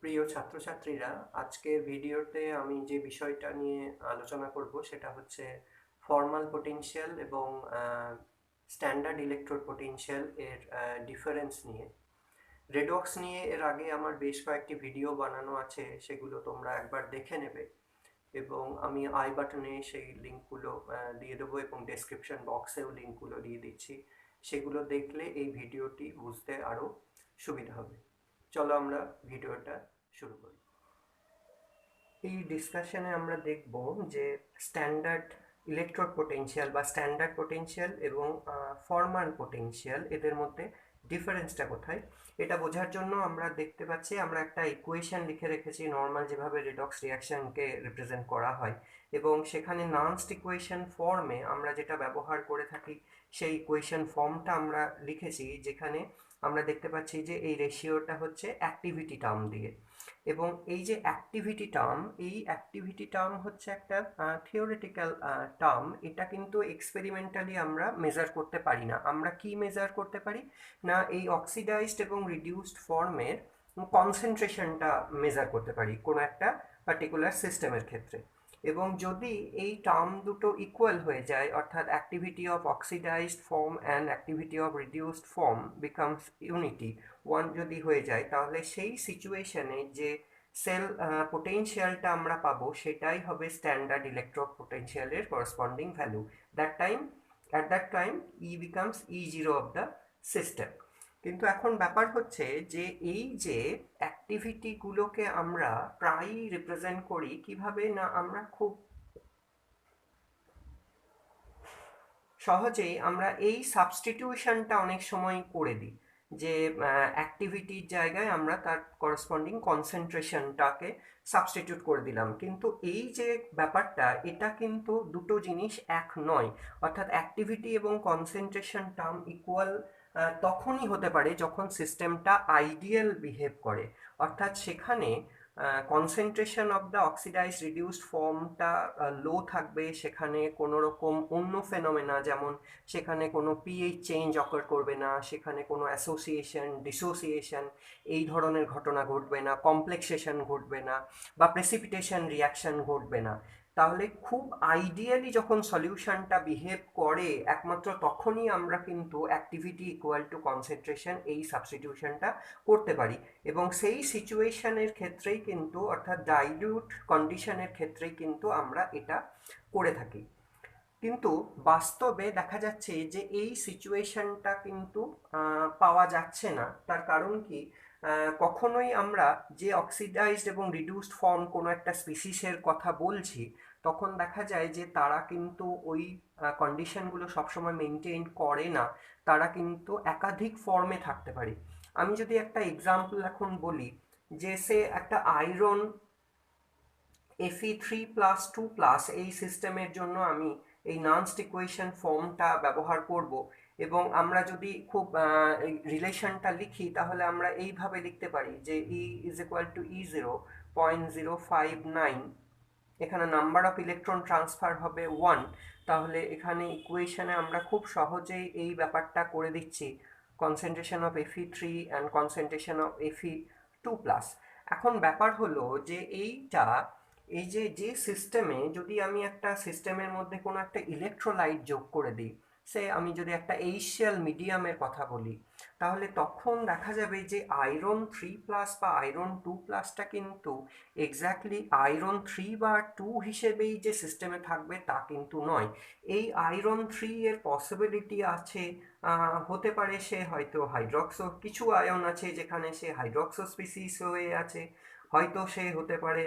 প্রিয় ছাত্রছাত্রীরা, আজকের ভিডিওতে আমি যে বিষয়টা নিয়ে আলোচনা করব সেটা হচ্ছে ফর্মাল পোটেনশিয়াল এবং স্ট্যান্ডার্ড ইলেকট্রোড পোটেনশিয়াল এর ডিফারেন্স নিয়ে। রেডক্স নিয়ে এর আগে আমার বেশ কয়েকটি ভিডিও বানানো আছে, সেগুলো তোমরা একবার দেখে নেবে এবং আমি আই বাটনে সেই লিঙ্কগুলো দিয়ে দেবো এবং ডেসক্রিপশন বক্সেও লিঙ্কগুলো দিয়ে দিচ্ছি। সেগুলো দেখলে এই ভিডিওটি বুঝতে আরও সুবিধা হবে। চলো আমরা ভিডিওটা শুরু করি। এই ডিসকাশনে আমরা দেখব যে স্ট্যান্ডার্ড ইলেকট্রোড পোটেনশিয়াল বা স্ট্যান্ডার্ড পোটেনশিয়াল এবং ফর্মাল পোটেনশিয়াল এদের মধ্যে ডিফারেন্সটা কোথায়। এটা বোঝার জন্য আমরা দেখতে পাচ্ছি আমরা একটা ইকুয়েশন লিখে রেখেছি, নর্মাল যেভাবে রেডক্স রিয়াকশনকে রিপ্রেজেন্ট করা হয়, এবং সেখানে নানস্ট ইকুয়েশন ফর্মে আমরা যেটা ব্যবহার করে থাকি সেই ইকুয়েশন ফর্মটা আমরা লিখেছি, যেখানে আমরা দেখতে পাচ্ছি যে এই রেশিওটা হচ্ছে অ্যাক্টিভিটি টার্ম দিয়ে। এবং এই যে অ্যাক্টিভিটি টার্ম হচ্ছে একটা থিওরিটিক্যাল টার্ম। এটা কিন্তু এক্সপেরিমেন্টালি আমরা মেজার করতে পারি না। আমরা কি মেজার করতে পারি না, এই অক্সিডাইজড এবং রিডিউসড ফর্মের কনসেন্ট্রেশনটা মেজার করতে পারি কোনো একটা পার্টিকুলার সিস্টেমের ক্ষেত্রে। এবং যদি এই টার্ম দুটো ইকুয়াল হয়ে যায়, অর্থাৎ activity of oxidised form and activity of reduced form becomes unity one যদি হয়ে যায়, তাহলে সেই সিচুয়েশনে যে সেল পোটেনশিয়ালটা আমরা পাবো সেটাই হবে স্ট্যান্ডার্ড ইলেকট্রোড পোটেনশিয়ালের corresponding value. At that time E becomes E zero of the system. কিন্তু এখন ব্যাপার হচ্ছে যে এই যে অ্যাক্টিভিটিগুলোকে আমরা প্রায়ই রিপ্রেজেন্ট করি কিভাবে না, আমরা খুব সহজেই আমরা এই সাবস্টিটিউশনটা অনেক সময় করে দিই, যে অ্যাক্টিভিটির জায়গায় আমরা তার করসপন্ডিং কনসেন্ট্রেশনটাকে সাবস্টিটিউট করে দিলাম। কিন্তু এই যে ব্যাপারটা, এটা কিন্তু দুটো জিনিস এক নয়। অর্থাৎ অ্যাক্টিভিটি এবং কনসেন্ট্রেশন টার্ম ইকুয়াল তখনই হতে পারে যখন সিস্টেমটা আইডিয়াল বিহেভ করে, অর্থাৎ সেখানে concentration of the oxidised reduced ফর্মটা লো থাকবে, সেখানে কোনো রকম অন্য ফেনোমেনা, যেমন সেখানে কোনো পিএইচ চেঞ্জ অকার করবে না, সেখানে কোনো অ্যাসোসিয়েশন ডিসোসিয়েশন এই ধরনের ঘটনা ঘটবে না, কমপ্লেক্সেশন ঘটবে না, বা প্রেসিপিটেশন রিয়াকশন ঘটবে না। তাহলে খুব আইডিয়ালি যখন সলিউশনটা বিহেভ করে, একমাত্র তখনই আমরা কিন্তু অ্যাক্টিভিটি ইকুয়াল টু কনসেন্ট্রেশন এই সাবস্টিটিউশনটা করতে পারি। এবং সেই সিচুয়েশনের ক্ষেত্রেই কিন্তু, অর্থাৎ ডাইলিউট কন্ডিশনের ক্ষেত্রেই কিন্তু আমরা এটা করে থাকি। কিন্তু বাস্তবে দেখা যাচ্ছে যে এই সিচুয়েশনটা কিন্তু পাওয়া যাচ্ছে না। তার কারণ কি, কখনোই আমরা যে অক্সিডাইজড এবং রিডিউসড ফর্ম কোনো একটা স্পিসিসের কথা বলছি, তখন দেখা যায় যে তারা কিন্তু ওই কন্ডিশনগুলো সবসময় মেনটেন করে না, তারা কিন্তু একাধিক ফর্মে থাকতে পারে। আমি যদি একটা এক্সাম্পল এখন বলি, যে সে একটা আয়রন Fe3+2+ এই সিস্টেমের জন্য আমি এই নানস্ট ইকুয়েশন ফর্মটা ব্যবহার করব, এবং আমরা যদি খুব রিলেশনটা লিখি তাহলে আমরা এইভাবে লিখতে পারি যে E is equal to E0 0.059, এখানে নাম্বার অফ ইলেকট্রন ট্রান্সফার হবে 1। তাহলে এখানে ইকুয়েশনে আমরা খুব সহজেই এই ব্যাপারটা করে দিচ্ছি, concentration of Fe3 and concentration of Fe2+। এখন ব্যাপার হলো যে এই যে সিস্টেমে যদি আমি একটা সিস্টেমের মধ্যে কোনো একটা ইলেকট্রোলাইট যোগ করে দিই, সে আমি যদি একটা এইশিয়াল মিডিয়ামের কথা বলি, তাহলে তখন দেখা যাবে যে আয়রন 3+ বা আয়রন 2+টা কিন্তু এক্স্যাক্টলি আয়রন 3 বা 2 হিসেবেই যে সিস্টেমে থাকবে তা কিন্তু নয়। এই আয়রন 3 এর পসিবিলিটি আছে, হতে পারে সে হয়তো হাইড্রক্সো, কিছু আয়ন আছে যেখানে সে হাইড্রক্সো স্পিসিস হয়ে আছে, হয়তো সে হতে পারে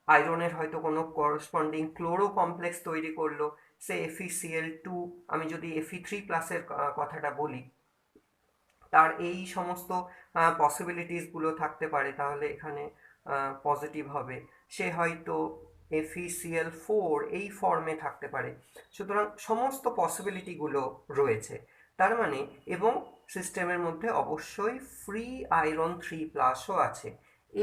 আয়রনের হয়তো কোনো করসপন্ডিং ক্লোরো কমপ্লেক্স তৈরি করলো, সে FeCl2। আমি যদি Fe3+এর কথাটা বলি, তার এই সমস্ত পসিবিলিটিসগুলো থাকতে পারে, তাহলে এখানে পজিটিভ হবে। সে হয়তো FeCl4 এই ফর্মে থাকতে পারে। সুতরাং সমস্ত পসিবিলিটিগুলো রয়েছে। তার মানে, এবং সিস্টেমের মধ্যে অবশ্যই ফ্রি আয়রন 3+ও আছে।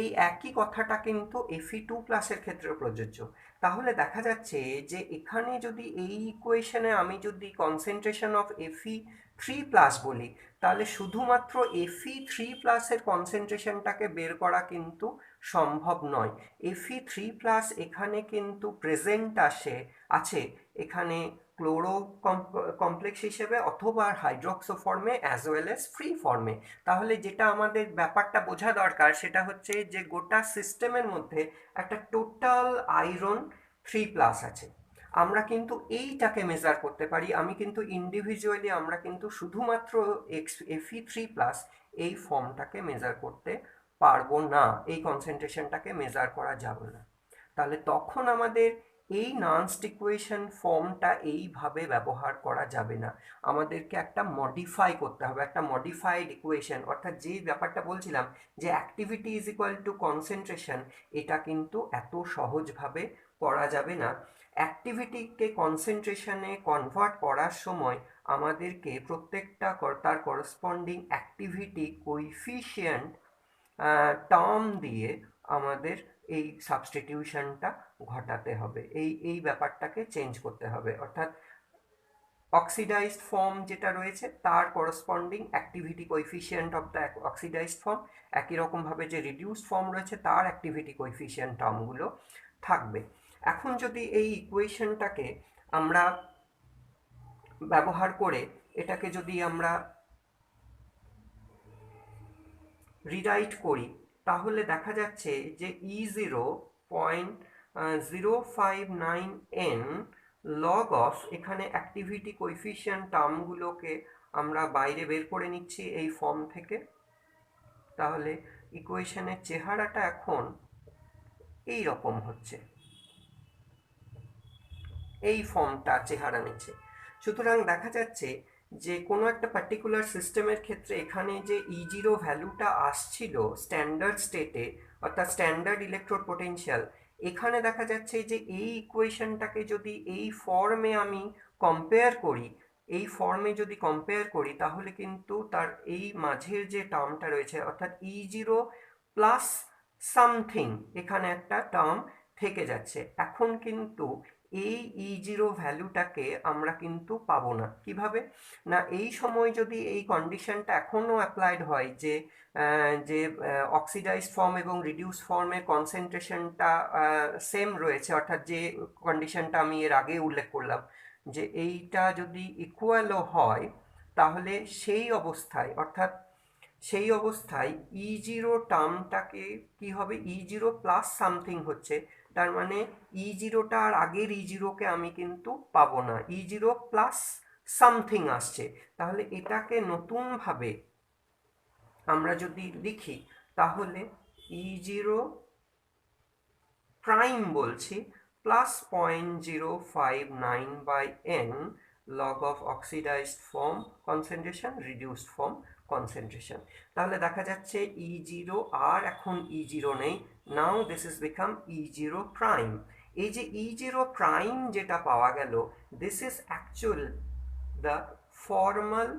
এই একই কথাটা কিন্তু Fe2+ এর ক্ষেত্রেও প্রযোজ্য। তাহলে দেখা যাচ্ছে যে এখানে যদি এই ইকুয়েশনে আমি যদি কনসেন্ট্রেশন অফ Fe3+ বলি, তাহলে শুধুমাত্র Fe3+ এর কনসেন্ট্রেশনটাকে বের করা কিন্তু সম্ভব নয়। Fe3+ এখানে কিন্তু প্রেজেন্ট আছে এখানে ক্লোরো কমপ্লেক্স হিসেবে অথবা হাইড্রক্সো ফর্মে অ্যাজ ওয়েল এজ ফ্রি ফর্মে। তাহলে যেটা আমাদের ব্যাপারটা বোঝা দরকার সেটা হচ্ছে যে গোটা সিস্টেমের মধ্যে একটা টোটাল আয়রন 3+ আছে। আমরা কিন্তু এইটাকে মেজার করতে পারি। আমি কিন্তু ইন্ডিভিজুয়ালি আমরা কিন্তু শুধুমাত্র Fe3+ এই ফর্মটাকে মেজার করতে পারবো না, এই কনসেন্ট্রেশনটাকে মেজার করা যাবে না। তাহলে তখন আমাদের এই নান্সড ইকুয়েশন ফর্মটা এইভাবে ব্যবহার করা যাবে না, আমাদেরকে একটা মডিফাই করতে হবে, একটা মডিফাইড ইকুয়েশন। অর্থাৎ যে ব্যাপারটা বলছিলাম যে activity is equal to concentration, এটা কিন্তু এত সহজভাবে করা যাবে না। অ্যাক্টিভিটিকে কনসেন্ট্রেশনে কনভার্ট করার সময় আমাদেরকে প্রত্যেকটা তার করসপন্ডিং অ্যাক্টিভিটি কোইফিশিয়েন্ট টার্ম দিয়ে আমাদের এই সাবস্টিটিউশনটা ঘটাতে হবে, এই ব্যাপারটাকে চেঞ্জ করতে হবে। অর্থাৎ অক্সিডাইজড ফর্ম যেটা রয়েছে তার corresponding activity coefficient of the oxidised form, একই রকমভাবে যে রিডিউসড ফর্ম রয়েছে তার অ্যাক্টিভিটি কোএফিসিয়েন্ট টার্মগুলো থাকবে। এখন যদি এই ইকুয়েশনটাকে আমরা ব্যবহার করে এটাকে যদি আমরা রিরাইট করি, তাহলে দেখা যাচ্ছে যে E0.059n লগ অফ, এখানে অ্যাক্টিভিটি কোএফিসিয়েন্ট টার্মগুলোকে আমরা বাইরে বের করে নিচ্ছি এই ফর্ম থেকে। তাহলে ইকুয়েশনের চেহারাটা এখন এই রকম হচ্ছে, এই ফর্মটা চেহারা নিচ্ছে। সুতরাং দেখা যাচ্ছে যে কোনো একটা পার্টিকুলার সিস্টেমের ক্ষেত্রে এখানে যে E0 ভ্যালুটা আসছিল স্ট্যান্ডার্ড স্টেটে, অর্থাৎ স্ট্যান্ডার্ড ইলেকট্রোড পোটেনশিয়াল, এখানে দেখা যাচ্ছে যে এই ইকুয়েশনটাকে যদি এই ফর্মে আমি কম্পেয়ার করি, এই ফর্মে যদি কম্পেয়ার করি তাহলে কিন্তু তার এই মাঝের যে টার্মটা রয়েছে অর্থাৎ E0 প্লাস সামথিং, এখানে একটা টার্ম থেকে যাচ্ছে। এখন কিন্তু এই E0 ভ্যালুটাকে আমরা কিন্তু পাবো না। কিভাবে না, এই সময় যদি এই কন্ডিশনটা এখনো অ্যাপ্লাইড হয় যে অক্সিডাইজড ফর্ম এবং রিডিউস ফর্মের কনসেন্ট্রেশনটা সেম রয়েছে, অর্থাৎ যে কন্ডিশনটা আমি এর আগে উল্লেখ করলাম যে এইটা যদি ইকুয়ালও হয়, তাহলে সেই অবস্থায় E0 টার্মটাকে কি হবে, E0 প্লাস সামথিং হচ্ছে, তার মানে E0টা আর আগের E0কে আমি কিন্তু পাবো না, E0 প্লাস সামথিং আসছে। তাহলে এটাকে নতুনভাবে আমরা যদি লিখি তাহলে E0 প্রাইম বলছি plus 0.059/n log of oxidized form concentration reduced form concentration। তাহলে দেখা যাচ্ছে E0 আর এখন E0 নেই, now this is become E0 prime. এই যে E0 প্রাইম যেটা পাওয়া গেল, this is actual the formal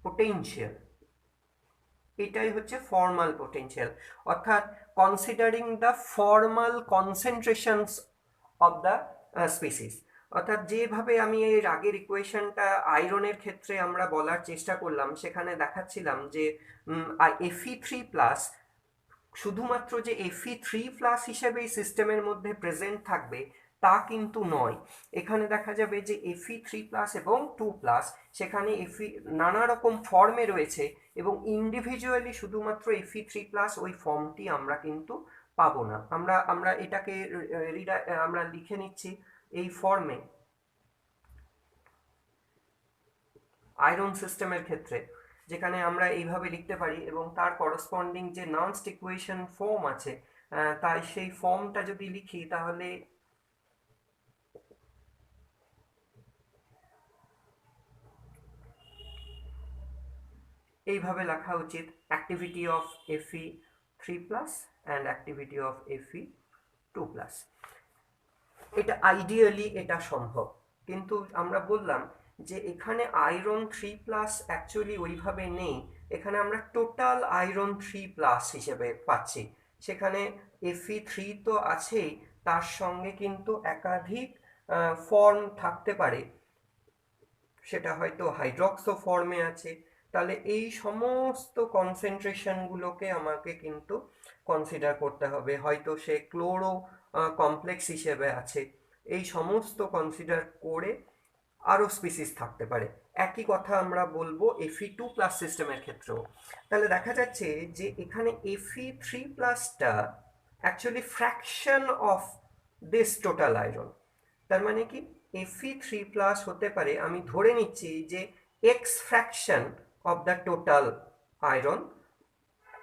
potential, এটাই হচ্ছে ফর্মাল পোটেনশিয়াল, অর্থাৎ considering the formal concentrations of the species. অর্থাৎ যেভাবে আমি এর আগের ইকুয়েশনটা আয়রনের ক্ষেত্রে আমরা বলার চেষ্টা করলাম, সেখানে দেখাচ্ছিলাম যে Fe3+ শুধুমাত্র যে Fe3+ হিসেবে এই সিস্টেমের মধ্যে প্রেজেন্ট থাকবে তা কিন্তু নয়। এখানে দেখা যাবে যে Fe3+ এবং 2+, সেখানে নানা রকম ফর্মে রয়েছে এবং ইন্ডিভিজুয়ালি শুধুমাত্র Fe3+ ওই ফর্মটি আমরা কিন্তু পাবো না। আমরা এটাকে আমরা লিখে নিচ্ছি এই ফর্মে আয়রন সিস্টেমের ক্ষেত্রে, যেখানে আমরা এইভাবে লিখতে পারি এবং তার করসপন্ডিং যে নান্সড ইকুয়েশন ফর্ম আছে, তাই সেই ফর্মটা যদি লিখি তাহলে এইভাবে লেখা উচিত, activity of Fe3+ and activity of Fe2+। এটা আইডিয়ালি এটা সম্ভব, কিন্তু আমরা বললাম যে এখানে আয়রন 3+ অ্যাকচুয়ালি ওইভাবে নেই, এখানে আমরা টোটাল আয়রন 3+ হিসেবে পাচ্ছি। সেখানে Fe3 তো আছেই, তার সঙ্গে কিন্তু একাধিক ফর্ম থাকতে পারে, সেটা হয়তো হাইড্রক্সো ফর্মে আছে। তাহলে এই সমস্ত কনসেন্ট্রেশনগুলোকে আমাকে কিন্তু কনসিডার করতে হবে। হয়তো সে ক্লোরো কমপ্লেক্স হিসেবে আছে, এই সমস্ত কনসিডার করে আরও স্পিসিস থাকতে পারে। একই কথা আমরা বলবো Fe2+ সিস্টেমের ক্ষেত্রেও। তাহলে দেখা যাচ্ছে যে এখানে Fe3+টা actually fraction of this total iron. তার মানে কি, Fe3+ হতে পারে, আমি ধরে নিচ্ছি যে x fraction of the total iron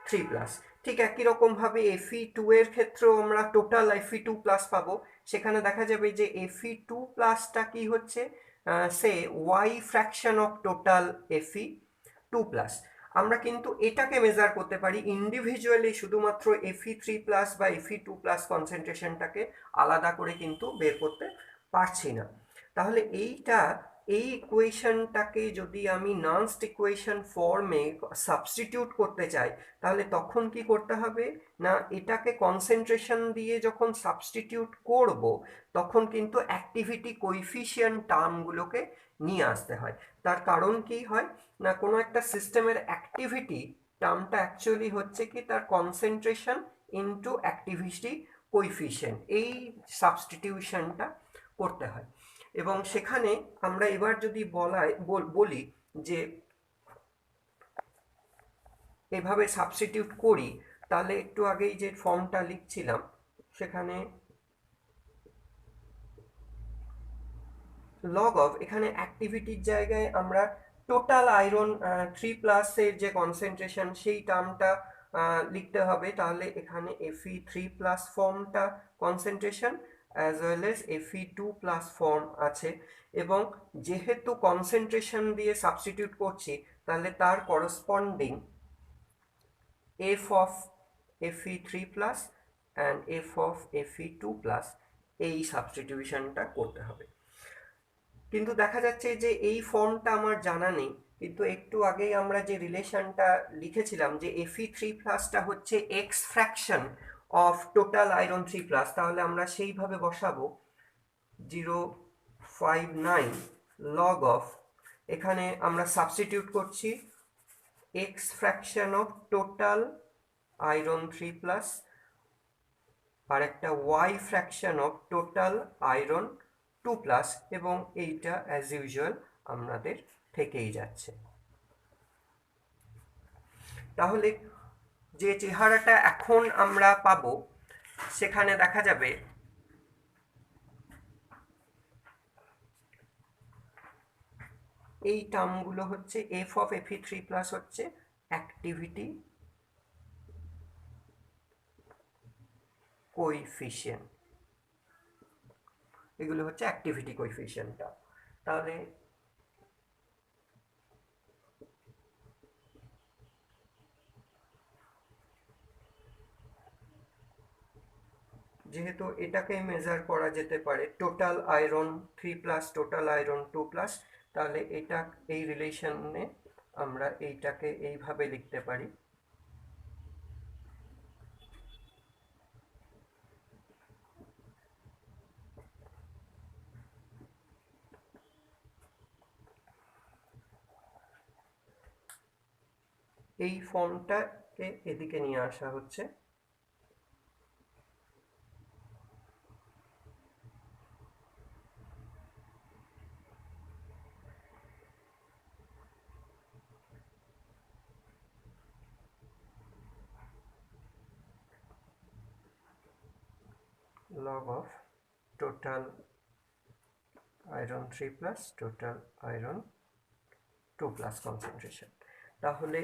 3+। ঠিক একই রকমভাবে Fe2 এর ক্ষেত্রেও আমরা টোটাল Fe2+ পাবো। সেখানে দেখা যাবে যে Fe2+টা কি হচ্ছে, সে Y fraction of total Fe2+। আমরা কিন্তু এটাকে মেজার করতে পারি ইন্ডিভিজুয়ালি, শুধুমাত্র Fe3+ বা Fe2+ কনসেন্ট্রেশনটাকে আলাদা করে কিন্তু বের করতে পারছি না। তাহলে এই ইকুয়েশনটাকে যদি আমি নান্সড ইকুয়েশন ফর্মে সাবস্টিটিউট করতে চাই, তাহলে তখন কি করতে হবে না, এটাকে কনসেন্ট্রেশন দিয়ে যখন সাবস্টিটিউট করব, তখন কিন্তু অ্যাক্টিভিটি কোএফিসিয়েন্ট টার্মগুলোকে নিয়ে আসতে হয়। তার কারণ কি হয় না, কোনো একটা সিস্টেমের অ্যাক্টিভিটি টার্মটা অ্যাকচুয়ালি হচ্ছে কি তার কনসেন্ট্রেশন ইনটু অ্যাক্টিভিটি কোএফিসিয়েন্ট, এই সাবস্টিটিউশনটা করতে হয়। এবং সেখানে আমরা এবার যদি বলি যে এভাবে সাবস্টিটিউট করি, তাহলে একটু আগেই যে ফর্মটা লিখছিলাম সেখানে লগ অফ, এখানে অ্যাক্টিভিটির জায়গায় আমরা টোটাল আয়রন 3+এর যে কনসেন্ট্রেশন সেই টার্মটা লিখতে হবে। তাহলে এখানে Fe3+ ফর্মটা concentration as well as Fe2+ form আছে, এবং যেহেতু কনসেন্ট্রেশন দিয়ে সাবস্টিটিউট করছি, তাহলে তার corresponding F of Fe3+ and F of Fe2+ এই সাবস্টিটিউশনটা করতে হবে। কিন্তু দেখা যাচ্ছে যে এই ফর্মটা আমার জানা নেই, কিন্তু একটু আগেই আমরা যে রিলেশনটা লিখেছিলাম যে Fe3+টা হচ্ছে x fraction of total iron 3+, তাহলে আমরা সেইভাবে বসাবো 0.59 লগ অফ, এখানে আমরা সাবস্টিটিউট করছি x fraction of total iron 3+, আর একটা y fraction of total iron 2+, এবং এইটা অ্যাজ ইউজুয়াল আমাদের থেকেই যাচ্ছে। তাহলে যে চেহারাটা এখন আমরা পাবো, সেখানে দেখা যাবে এই টার্মগুলো হচ্ছে F of Fe3+ হচ্ছে অ্যাক্টিভিটি কোএফিসিয়েন্ট, এগুলো হচ্ছে অ্যাক্টিভিটি কোএফিসিয়েন্টটা। তাহলে যেহেতু এটাকে মেজার করা যেতে পারে টোটাল আয়রন 3+, টোটাল আয়রন 2+, তাহলে এটা এই রিলেশনে আমরা এইটাকে এইভাবে লিখতে পারি। এই ফর্মটাকে এদিকে নিয়ে আসা হচ্ছে। log of total iron 3+, total iron 2+ concentration. তাহলে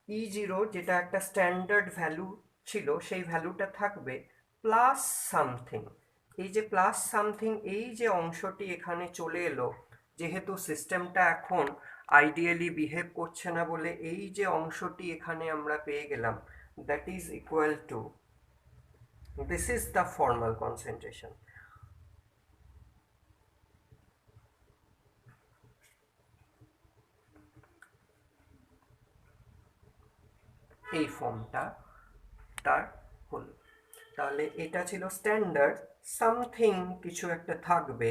E0 যেটা একটা স্ট্যান্ডার্ড ভ্যালু ছিল, সেই ভ্যালুটা থাকবে প্লাস সামথিং। এই যে প্লাস সামথিং, এই যে অংশটি এখানে চলে এলো, যেহেতু সিস্টেমটা এখন আইডিয়ালি বিহেভ করছে না বলে এই যে অংশটি এখানে আমরা পেয়ে গেলাম, that is equal to, this is the formal concentration. এই ফর্মটা তার হলো। তাহলে এটা ছিল স্ট্যান্ডার্ড, সামথিং কিছু একটা থাকবে,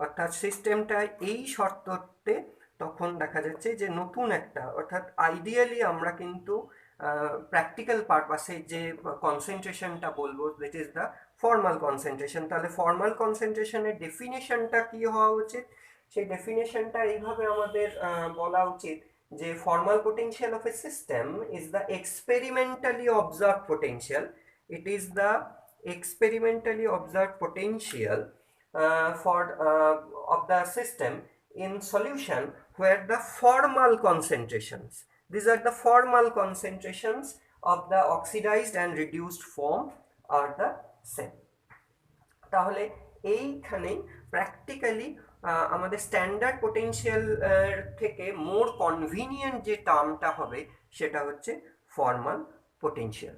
অর্থাৎ সিস্টেমটা এই শর্ততে তখন দেখা যাচ্ছে যে নতুন একটা, অর্থাৎ আইডিয়ালি আমরা কিন্তু প্র্যাকটিক্যাল পারপাসে যে কনসেন্ট্রেশনটা বলবো that is the formal concentration. তাহলে ফর্মাল কনসেন্ট্রেশনের ডেফিনেশনটা কি হওয়া উচিত? সেই ডেফিনেশনটা এইভাবে আমাদের বলা উচিত যে formal potential of a system is the experimentally observed potential. It is the experimentally observed potential of the system in solution where the formal concentrations, these are the formal concentrations of the oxidized and reduced form are the same. তাহলে এইখানেই practically আমাদের standard potential থেকে মোর convenient যে টার্মটা হবে সেটা হচ্ছে formal potential.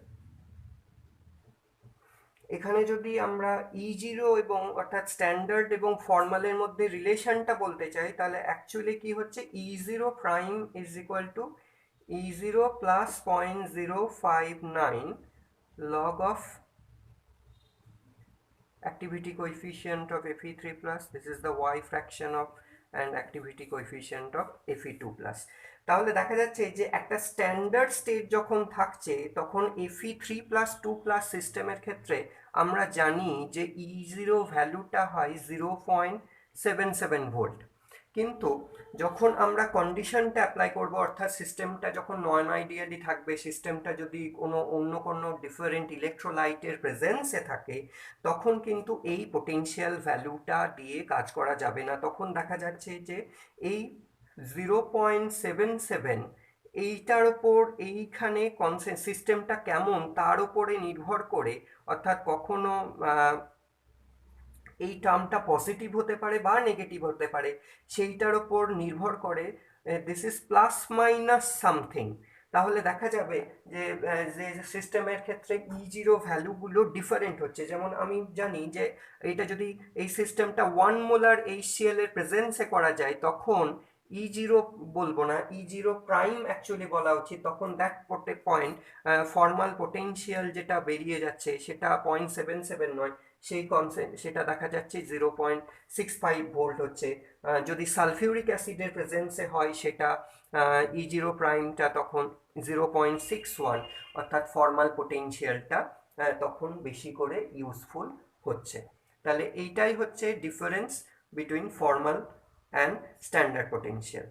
এখানে যদি আমরা E0 এবং অর্থাৎ স্ট্যান্ডার্ড এবং ফর্মালের মধ্যে রিলেশনটা বলতে চাই, তাহলে অ্যাকচুয়ালি কি হচ্ছে, E0 prime is equal to E0 plus 0.059 log of activity coefficient of Fe3 plus, this is the y fraction of and activity coefficient of Fe2 plus. তাহলে দেখা যাচ্ছে যে একটা স্ট্যান্ডার্ড স্টেট যখন থাকছে তখন Fe3 plus 2 plus সিস্টেমের ক্ষেত্রে আমরা জানি যে E0 ভ্যালুটা হয় 0.77 ভোল্ট। কিন্তু যখন আমরা কন্ডিশনটা অ্যাপ্লাই করব, অর্থাৎ সিস্টেমটা যখন নন আইডিয়ালি থাকবে, সিস্টেমটা যদি অন্য কোনো ডিফারেন্ট ইলেকট্রোলাইটের প্রেজেন্সে থাকে, তখন কিন্তু এই পোটেনশিয়াল ভ্যালুটা দিয়ে কাজ করা যাবে না। তখন দেখা যাচ্ছে যে এই 0.77 এইটার ওপর এইখানে সিস্টেমটা কেমন তার উপরে নির্ভর করে, অর্থাৎ কখনো এই টার্মটা পজিটিভ হতে পারে বা নেগেটিভ হতে পারে, সেইটার ওপর নির্ভর করে this is plus minus something. তাহলে দেখা যাবে যে সিস্টেমের ক্ষেত্রে E0 ভ্যালুগুলো ডিফারেন্ট হচ্ছে। যেমন আমি জানি যে এটা যদি এই সিস্টেমটা 1 মোলার HCl এর প্রেজেন্সে করা যায় তখন E0 বলবো না, E0 প্রাইম অ্যাকচুয়ালি বলা উচিত। তখন দ্যাট পয়েন্ট ফর্মাল পোটেনশিয়াল যেটা বেরিয়ে যাচ্ছে সেটা 0.77 নয়, সেটা দেখা যাচ্ছে 0.65 ভোল্ট হচ্ছে। যদি সালফিউরিক অ্যাসিডের প্রেজেন্সে হয় সেটা E0 প্রাইমটা তখন 0.61, অর্থাৎ ফর্মাল পোটেনশিয়ালটা তখন বেশি করে ইউজফুল হচ্ছে। তাহলে এইটাই হচ্ছে difference between formal and standard potential.